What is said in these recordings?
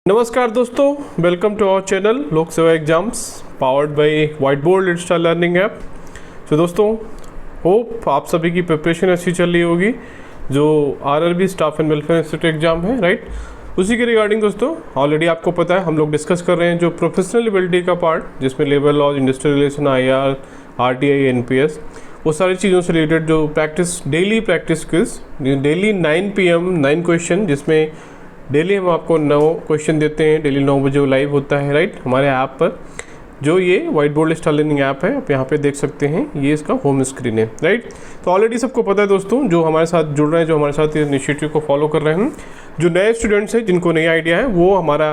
नमस्कार दोस्तों, welcome to our channel लोक सेवा exams powered by white board Insta learning app. तो दोस्तों, होप आप सभी की प्रिपरेशन अच्छी चल रही होगी। जो RRB staff and welfare institute exam है, राइट, उसी के रिगार्डिंग दोस्तों ऑलरेडी आपको पता है हम लोग डिस्कस कर रहे हैं जो प्रोफेशनल एबिलिटी का पार्ट, जिसमें labour law, industrial relation, IR, RTI, NPS, वो सारी चीज़ों से रिलेटेड जो practice, daily practice quiz, daily 9 PM 9 question, जिसमें डेली हम आपको 9 क्वेश्चन देते हैं। डेली 9 बजे वो लाइव होता है, राइट, हमारे ऐप पर, जो ये white board Insta learning app है। आप यहाँ पे देख सकते हैं, ये इसका होम स्क्रीन है, राइट। तो ऑलरेडी सबको पता है दोस्तों, जो हमारे साथ जुड़ रहे हैं, जो हमारे साथ इस इनिशिएटिव को फॉलो कर रहे हैं, जो नए स्टूडेंट्स हैं जिनको नई आइडिया है, वो हमारा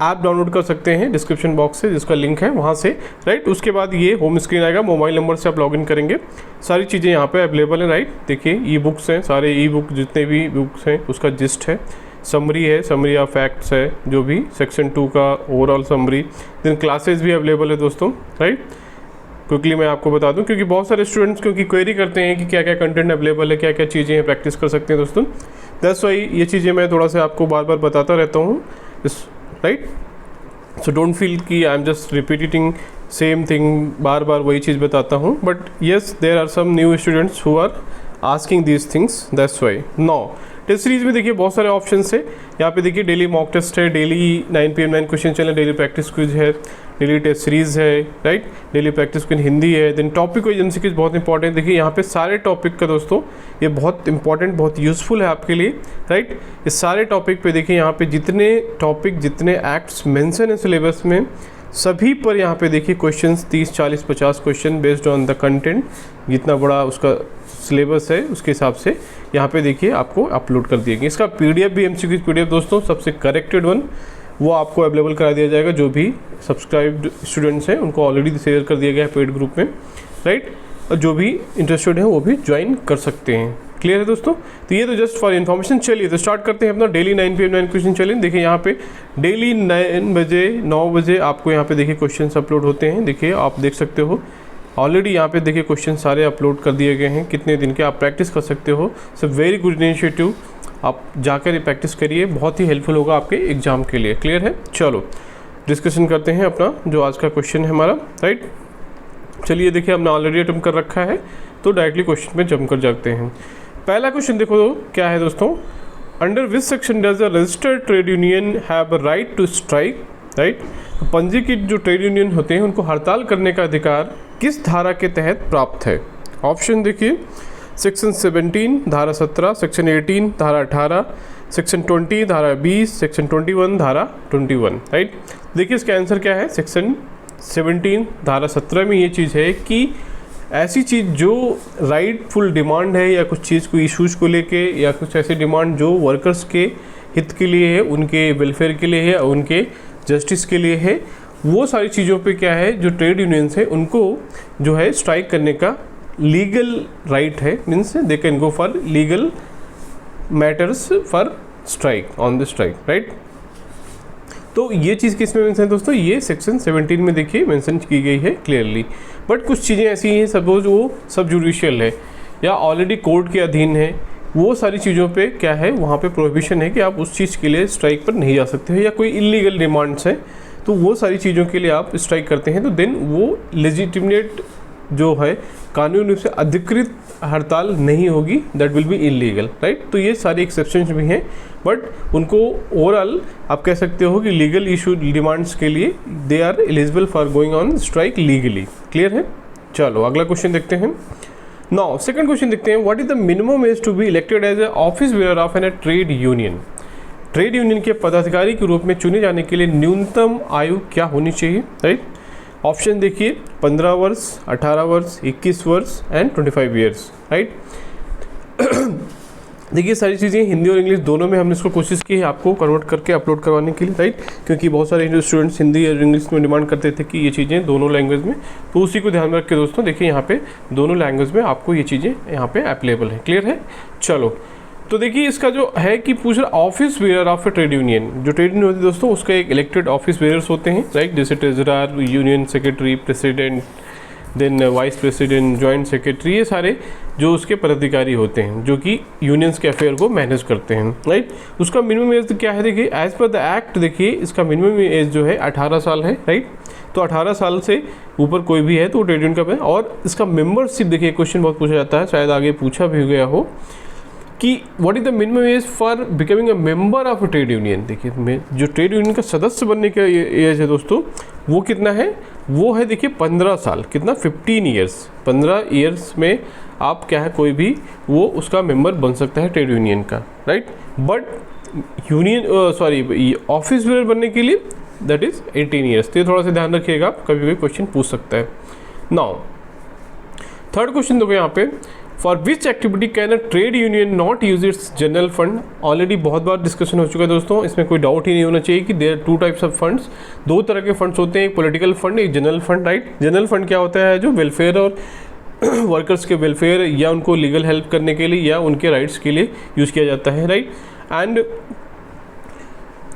ऐप डाउनलोड कर सकते हैं डिस्क्रिप्शन बॉक्स से, जिसका लिंक है वहाँ से, राइट। उसके बाद ये होम स्क्रीन आएगा, मोबाइल नंबर से आप लॉगिन करेंगे, सारी चीज़ें यहाँ पे अवेलेबल है, राइट। देखिए ई बुक्स हैं, सारे ई बुक जितने भी बुक्स हैं उसका जिस्ट है, समरी है, समरी ऑफ फैक्ट्स है, जो भी सेक्शन 2 का ओवरऑल समरी, देन क्लासेस भी अवेलेबल है दोस्तों, राइट। क्विकली मैं आपको बता दूं, क्योंकि बहुत सारे स्टूडेंट्स क्योंकि क्वेरी करते हैं कि क्या क्या कंटेंट अवेलेबल है, क्या क्या चीज़ें हैं, प्रैक्टिस कर सकते हैं दोस्तों। दैट्स वाई ये चीज़ें मैं थोड़ा सा आपको बार बार बताता रहता हूँ, राइट। सो डोंट फील कि I am just repeating same thing, बार बार वही चीज़ बताता हूँ, but yes there are some new students who are asking these things, that's why. Now test series में देखिए बहुत सारे ऑप्शंस है। यहाँ पे देखिए डेली मॉक टेस्ट है, डेली 9 PM 9 क्वेश्चन चल रहे, डेली प्रैक्टिस क्विज है, डेली टेस्ट सीरीज है, right, daily practice quiz Hindi है, देन टॉपिक वाइज MCQ बहुत इंपॉर्टेंट। देखिए यहाँ पे सारे टॉपिक का दोस्तों ये बहुत इंपॉर्टेंट, बहुत यूजफुल है आपके लिए, राइट। इस सारे टॉपिक पे देखिए यहाँ पे जितने टॉपिक, जितने एक्ट्स मेंशन है सिलेबस में, सभी पर यहाँ पे देखिए questions 30, 40, 50 question based on the content, जितना बड़ा उसका सिलेबस है उसके हिसाब से यहाँ पे देखिए आपको अपलोड कर दिया गया। इसका PDF भी, MCQ PDF दोस्तों सबसे करेक्टेड वन, वो आपको अवेलेबल करा दिया जाएगा। जो भी सब्सक्राइब्ड स्टूडेंट्स हैं उनको ऑलरेडी शेयर कर दिया गया है पेड ग्रुप में, राइट, और जो भी इंटरेस्टेड हैं वो भी ज्वाइन कर सकते हैं। क्लियर है दोस्तों? तो ये तो जस्ट फॉर इन्फॉर्मेशन। चलिए तो स्टार्ट करते हैं अपना डेली 9 PM 9 क्वेश्चन चैलेंज। देखिए यहाँ पे डेली 9 बजे आपको यहाँ पे देखिए क्वेश्चन अपलोड होते हैं। देखिए आप देख सकते हो ऑलरेडी यहाँ पे देखिए क्वेश्चन सारे अपलोड कर दिए गए हैं, कितने दिन के आप प्रैक्टिस कर सकते हो। सो वेरी गुड इनिशिएटिव, आप जाकर ये प्रैक्टिस करिए, बहुत ही हेल्पफुल होगा आपके एग्जाम के लिए। क्लियर है? चलो डिस्कशन करते हैं अपना जो आज का क्वेश्चन है हमारा, राइट। चलिए देखिए हमने ऑलरेडी अटेम्प्ट कर रखा है, तो डायरेक्टली क्वेश्चन में जम कर जाते हैं। पहला क्वेश्चन देखो क्या है दोस्तों, under which section does a registered trade union have a right to strike, right. तो पंजीकृत जो ट्रेड यूनियन होते हैं उनको हड़ताल करने का अधिकार किस धारा के तहत प्राप्त है? ऑप्शन देखिए, सेक्शन 17 धारा 17, सेक्शन 18 धारा 18, सेक्शन 20 धारा 20, सेक्शन 21 धारा 21, राइट। देखिए इसका आंसर क्या है, सेक्शन 17 धारा 17 में ये चीज़ है कि ऐसी चीज़ जो राइटफुल डिमांड है, या कुछ चीज़ को इशूज़ को लेके, या कुछ ऐसी डिमांड जो वर्कर्स के हित के लिए है, उनके वेलफेयर के लिए है, उनके जस्टिस के लिए है, वो सारी चीज़ों पे क्या है, जो ट्रेड यूनियंस है उनको जो है स्ट्राइक करने का लीगल राइट है। Means they can go for legal matters for strike, on the strike, right. तो ये चीज़ किस में मेंशन है दोस्तों, ये सेक्शन 17 में देखिए मेंशन की गई है क्लियरली। बट कुछ चीज़ें ऐसी हैं, सपोज वो सब जुडिशियल है या ऑलरेडी कोर्ट के अधीन है, वो सारी चीज़ों पे क्या है, वहाँ पे प्रोहिबिशन है कि आप उस चीज़ के लिए स्ट्राइक पर नहीं जा सकते हो, या कोई इलीगल डिमांड्स हैं, तो वो सारी चीज़ों के लिए आप स्ट्राइक करते हैं, तो देन वो लेजिटिमेट जो है कानून रूप से अधिकृत हड़ताल नहीं होगी, that will be illegal, right. तो ये सारे एक्सेप्शंस भी हैं, बट उनको ओवरऑल आप कह सकते हो कि लीगल इशू डिमांड्स के लिए they are eligible for going on strike legally. Clear है? चलो अगला क्वेश्चन देखते हैं। नाउ सेकंड क्वेश्चन देखते हैं, what is the minimum age to be elected as a office bearer of an trade union? Trade union के पदाधिकारी के रूप में चुने जाने के लिए न्यूनतम आयु क्या होनी चाहिए, राइट। ऑप्शन देखिए, 15 वर्ष, 18 वर्ष, 21 वर्ष एंड 25 ईयर्स, राइट। देखिए सारी चीज़ें हिंदी और इंग्लिश दोनों में हमने इसको कोशिश की है आपको कन्वर्ट करके अपलोड करवाने के लिए, राइट, क्योंकि बहुत सारे स्टूडेंट्स हिंदी और इंग्लिश में डिमांड करते थे कि ये चीज़ें दोनों लैंग्वेज में, तो उसी को ध्यान में रख के दोस्तों देखिए यहाँ पे दोनों लैंग्वेज में आपको ये चीज़ें यहाँ पे अवेलेबल है। क्लियर है? चलो तो देखिए इसका जो है कि पूछ रहा office bearer of a trade union. जो ट्रेड यूनियन होती है दोस्तों उसका एक इलेक्टेड ऑफिस बेयर्स होते हैं, राइट, जैसे treasurer, union secretary, president, then vice president, joint secretary, ये सारे जो उसके पदाधिकारी होते हैं जो कि यूनियंस के अफेयर को मैनेज करते हैं, राइट। उसका मिनिमम एज क्या है, देखिए एज पर द एक्ट, देखिए इसका मिनिमम एज जो है 18 साल है, राइट। तो 18 साल से ऊपर कोई भी है तो ट्रेड यूनियन का है। और इसका मेंबरशिप, देखिए क्वेश्चन बहुत पूछा जाता है, शायद आगे पूछा भी गया हो कि what is the minimum as for becoming a member of a trade union. देखिए जो ट्रेड यूनियन का सदस्य बनने का एज है दोस्तों, वो कितना है, वो है देखिए 15 साल, कितना 15 ईयर्स, 15 ईयर्स में आप क्या है कोई भी वो उसका मेंबर बन सकता है ट्रेड यूनियन का, right. But union office bearer बनने के लिए दैट इज 18 ईयर्स। तो ये थोड़ा सा ध्यान रखिएगा, कभी भी क्वेश्चन पूछ सकता है। नाउ थर्ड क्वेश्चन देखो यहाँ पे, for which activity can a trade union not use it's general fund. Already बहुत बार डिस्कशन हो चुका है दोस्तों, इसमें कोई डाउट ही नहीं होना चाहिए कि there are two types of funds, दो तरह के फंड्स होते हैं, एक पॉलिटिकल फंड, एक general fund, right. General fund क्या होता है, जो वेलफेयर और वर्कर्स के वेलफेयर या उनको लीगल हेल्प करने के लिए या उनके राइट्स के लिए यूज़ किया जाता है, राइट। एंड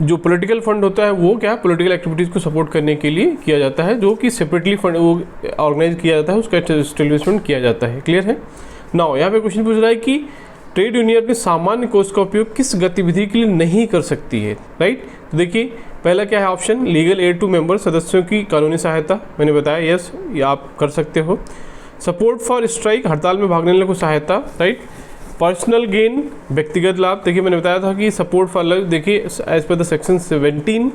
जो पॉलिटिकल फंड होता है वो क्या है, पॉलिटिकल एक्टिविटीज़ को सपोर्ट करने के लिए किया जाता है, जो कि सेपरेटली फंड वो ऑर्गेनाइज किया जाता है, उसका एस्टेब्लिशमेंट किया जाता है। क्लियर है। नाउ यहाँ पे क्वेश्चन पूछ रहा है कि ट्रेड यूनियन अपने सामान्य कोष का उपयोग किस गतिविधि के लिए नहीं कर सकती है, राइट। तो देखिए पहला क्या है option, legal aid to member, सदस्यों की कानूनी सहायता, मैंने बताया यस ये आप कर सकते हो। सपोर्ट फॉर स्ट्राइक, हड़ताल में भागने वालों को सहायता, राइट। पर्सनल गेन, व्यक्तिगत लाभ, देखिए मैंने बताया था कि सपोर्ट फॉर, देखिए एज पर द सेक्शन 17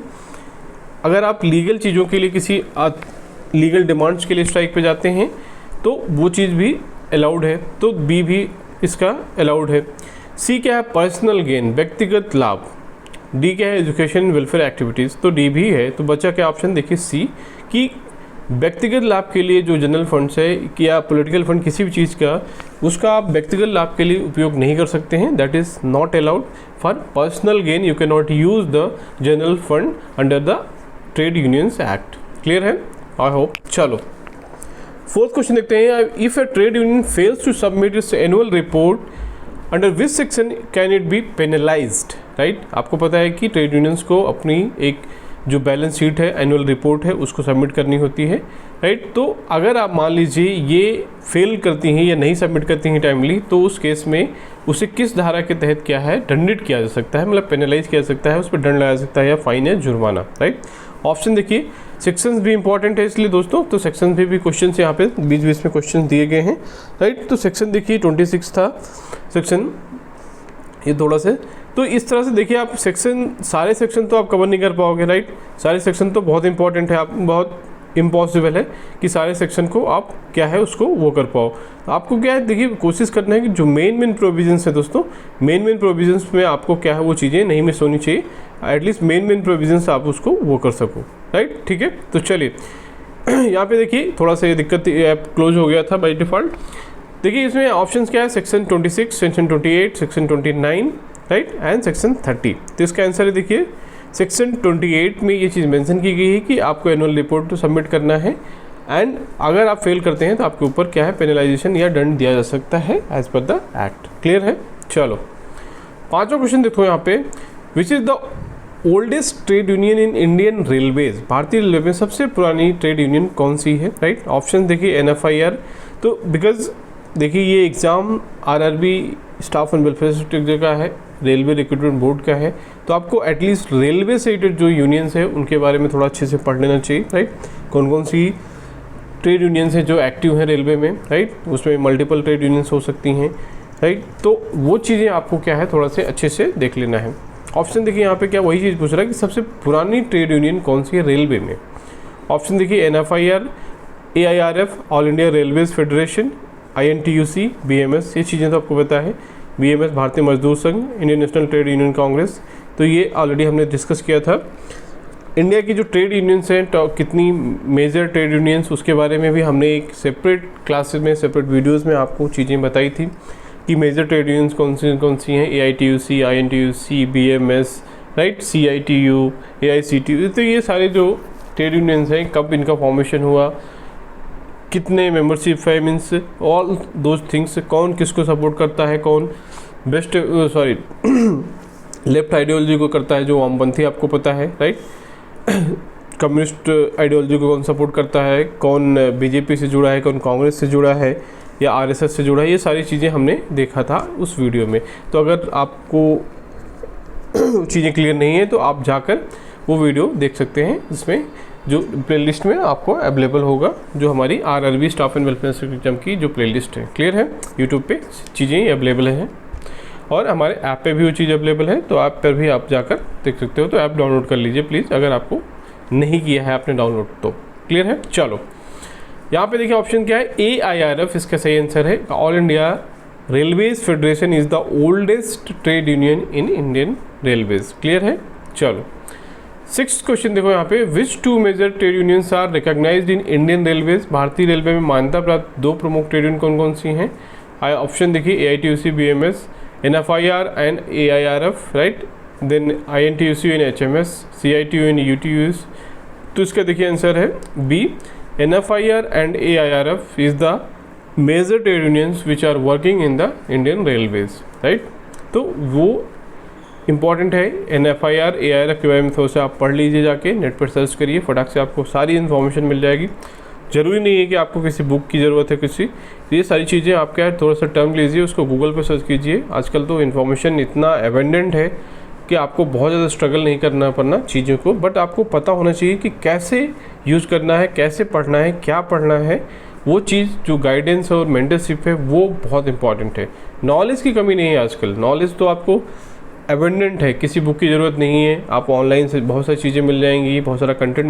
अगर आप लीगल चीज़ों के लिए किसी लीगल डिमांड्स के लिए स्ट्राइक पे जाते हैं तो वो चीज़ भी अलाउड है, तो बी भी इसका अलाउड है। सी क्या है, पर्सनल गेन, व्यक्तिगत लाभ। डी क्या है, एजुकेशन वेलफेयर एक्टिविटीज़, तो डी भी है। तो बचा क्या ऑप्शन, देखिए सी, कि व्यक्तिगत लाभ के लिए जो जनरल फंड्स है कि या पॉलिटिकल फंड किसी भी चीज़ का, उसका आप व्यक्तिगत लाभ के लिए उपयोग नहीं कर सकते हैं, that is not allowed. For personal gain you can not use the general fund under the trade unions act. Clear है, आई होप। चलो फोर्थ क्वेश्चन देखते हैं, if a trade union fails to submit its annual report under which section can it be penalised, right. आपको पता है कि trade unions को अपनी एक जो बैलेंस शीट है, एनुअल रिपोर्ट है, उसको सबमिट करनी होती है, राइट। तो अगर आप मान लीजिए ये फेल करती हैं या नहीं सबमिट करती हैं टाइमली, तो उस केस में उसे किस धारा के तहत क्या है, दंडित किया जा सकता है, मतलब पेनलाइज किया जा सकता है, उस पर दंड लगाया जा सकता है या फाइन या जुर्माना, राइट। ऑप्शन देखिए, सेक्शंस भी इंपॉर्टेंट है इसलिए दोस्तों, तो सेक्शन भी क्वेश्चन यहाँ पे बीच बीच में क्वेश्चन दिए गए हैं, राइट। तो सेक्शन देखिए 26 था सेक्शन, ये थोड़ा से, तो इस तरह से देखिए आप सेक्शन, सारे सेक्शन तो आप कवर नहीं कर पाओगे, राइट। सारे सेक्शन तो बहुत इंपॉर्टेंट है, आप बहुत इम्पॉसिबल है कि सारे सेक्शन को आप क्या है उसको वो कर पाओ। तो आपको क्या है, देखिए कोशिश करना है कि जो मेन प्रोविजंस है दोस्तों, मेन प्रोविजंस में आपको क्या है वो चीज़ें नहीं मिस होनी चाहिए, एटलीस्ट मेन प्रोविजंस आप उसको वो कर सको, राइट। ठीक है, तो चलिए यहाँ पे देखिए थोड़ा सा ये दिक्कत ऐप क्लोज हो गया था बाई डिफ़ॉल्ट। देखिए इसमें ऑप्शंस क्या है, section 26, section 28, section 29, right, and section 30। तो इसका आंसर है देखिए सेक्शन 28 में ये चीज़ मेंशन की गई है कि आपको एनुअल रिपोर्ट तो सबमिट करना है, एंड अगर आप फेल करते हैं तो आपके ऊपर क्या है पेनलाइजेशन या दंड दिया जा सकता है as per the act. Clear है। चलो पांचवा क्वेश्चन देखो यहाँ पे, which is the oldest trade union in Indian railways. भारतीय रेलवे में सबसे पुरानी ट्रेड यूनियन कौन सी है, राइट। ऑप्शन देखिए NFIR, तो बिकॉज देखिए ये exam RRB staff and welfare secretary का है, रेलवे रिक्रूटमेंट बोर्ड का है, तो आपको एटलीस्ट रेलवे से रिलेटेड जो यूनियंस है उनके बारे में थोड़ा अच्छे से पढ़ लेना चाहिए, राइट। कौन कौन सी ट्रेड यूनियंस हैं जो एक्टिव हैं रेलवे में, राइट, उसमें मल्टीपल ट्रेड यूनियंस हो सकती हैं, राइट। तो वो चीज़ें आपको क्या है थोड़ा से अच्छे से देख लेना है। ऑप्शन देखिए यहाँ पे क्या वही चीज़ पूछ रहा है कि सबसे पुरानी ट्रेड यूनियन कौन सी है रेलवे में। ऑप्शन देखिए NFIR, AIRF, all India railways federation, INTUC, BMS, ये चीज़ें तो आपको पता है। BMS भारतीय मजदूर संघ, Indian national trade union Congress, तो ये ऑलरेडी हमने डिस्कस किया था। इंडिया की जो ट्रेड यूनियंस हैं, कितनी मेजर ट्रेड यूनियंस, उसके बारे में भी हमने एक सेपरेट क्लासेस में, सेपरेट वीडियोज़ में आपको चीज़ें बताई थी कि मेजर ट्रेड यूनियंस कौन सी हैं, AITUC, INTUC, BMS, right, CITU, AICTU, तो ये सारे जो ट्रेड यूनियंस हैं कब इनका फॉर्मेशन हुआ, कितने मेंबरशिप है, मीन्स ऑल दोज थिंग्स, कौन किसको सपोर्ट करता है, कौन बेस्ट लेफ्ट आइडियोलॉजी को करता है, जो वामपंथी आपको पता है, राइट। कम्युनिस्ट आइडियोलॉजी को कौन सपोर्ट करता है, कौन बीजेपी से जुड़ा है, कौन कांग्रेस से जुड़ा है या आरएसएस से जुड़ा है, ये सारी चीज़ें हमने देखा था उस वीडियो में। तो अगर आपको चीज़ें क्लियर नहीं है तो आप जाकर वो वीडियो देख सकते हैं, जिसमें जो प्लेलिस्ट में आपको अवेलेबल होगा, जो हमारी RRB staff and welfare exam की जो प्लेलिस्ट है। क्लियर है, यूट्यूब पे चीज़ें अवेलेबल हैं और हमारे ऐप पे भी वो चीज़ अवेलेबल है, तो ऐप पर भी आप जाकर देख सकते हो। तो ऐप डाउनलोड कर लीजिए प्लीज़, अगर आपको नहीं किया है आपने डाउनलोड तो। क्लियर है, चलो यहाँ पे देखिए ऑप्शन क्या है, AIRF इसका सही आंसर है। All India railways federation is the oldest trade union in Indian railways. Clear है, चलो 6th क्वेश्चन देखो यहाँ पे, which 2 major trade unions are recognised in Indian railways. भारतीय रेलवे में मान्यता प्राप्त 2 प्रमुख ट्रेड यूनियन कौन कौन सी हैं। ऑप्शन देखिए, AITUC BMS, NFIR and AIRF, right, then INTUC and HMS, CITU and UTUs। तो इसका देखिए आंसर है B, NFIR and AIRF is the major trade unions which are working in the Indian railways, right. तो वो important है। NFIR AIRF के बारे में थोड़ा सा आप पढ़ लीजिए, जाके नेट पर सर्च करिए, फटाक से आपको सारी इन्फॉर्मेशन मिल जाएगी। ज़रूरी नहीं है कि आपको किसी बुक की ज़रूरत है किसी, ये सारी चीज़ें आप क्या है, थोड़ा सा टर्म लीजिए, उसको गूगल पर सर्च कीजिए। आजकल तो इन्फॉर्मेशन इतना एवेंडेंट है कि आपको बहुत ज़्यादा स्ट्रगल नहीं करना पड़ना चीज़ों को, बट आपको पता होना चाहिए कि कैसे यूज़ करना है, कैसे पढ़ना है, क्या पढ़ना है। वो चीज़ जो गाइडेंस और मेंटरशिप है वो बहुत इंपॉर्टेंट है। नॉलेज की कमी नहीं है आजकल, नॉलेज तो आपको एवेंडेंट है, किसी बुक की ज़रूरत नहीं है। आप ऑनलाइन से बहुत सारी चीज़ें मिल जाएंगी, बहुत सारा कंटेंट